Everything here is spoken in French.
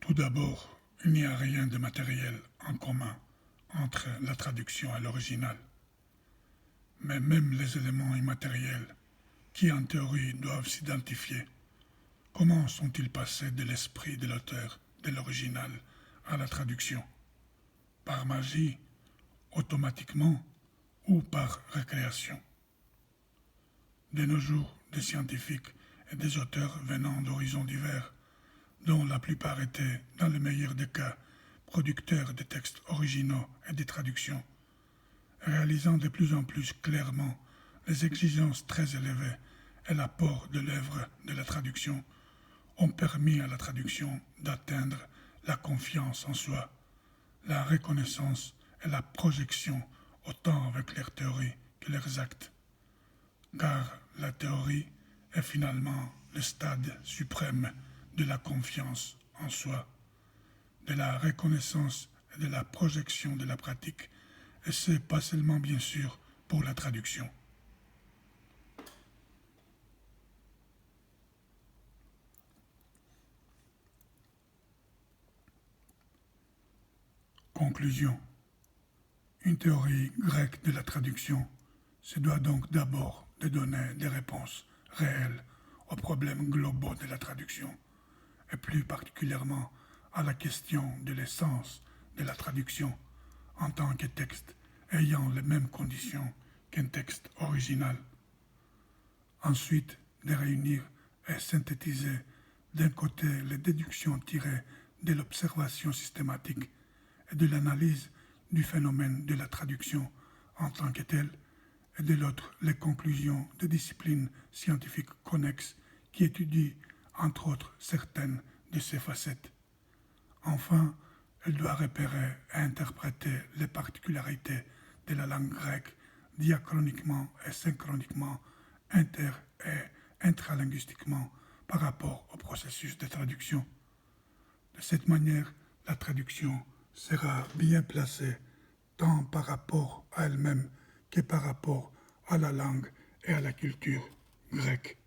Tout d'abord, il n'y a rien de matériel en commun entre la traduction et l'original. Mais même les éléments immatériels, qui en théorie doivent s'identifier, comment sont-ils passés de l'esprit de l'auteur de l'original à la traduction? Par magie, automatiquement ou par récréation? De nos jours, des scientifiques et des auteurs venant d'horizons divers, dont la plupart étaient, dans le meilleur des cas, producteurs de textes originaux et de traductions, réalisant de plus en plus clairement les exigences très élevées et l'apport de l'œuvre de la traduction, ont permis à la traduction d'atteindre la confiance en soi, la reconnaissance et la projection autant avec leurs théories que leurs actes. Car la théorie est finalement le stade suprême de la confiance en soi, de la reconnaissance et de la projection de la pratique, et c'est pas seulement bien sûr pour la traduction. Conclusion. Une théorie grecque de la traduction se doit donc d'abord de donner des réponses réelles aux problèmes globaux de la traduction, et plus particulièrement à la question de l'essence de la traduction en tant que texte ayant les mêmes conditions qu'un texte original. Ensuite, de réunir et synthétiser d'un côté les déductions tirées de l'observation systématique et de l'analyse du phénomène de la traduction en tant que tel, et de l'autre les conclusions de disciplines scientifiques connexes qui étudient, entre autres, certaines de ces facettes. Enfin, elle doit repérer et interpréter les particularités de la langue grecque diachroniquement et synchroniquement, inter- et intralinguistiquement par rapport au processus de traduction. De cette manière, la traduction sera bien placée tant par rapport à elle-même que par rapport à la langue et à la culture grecque.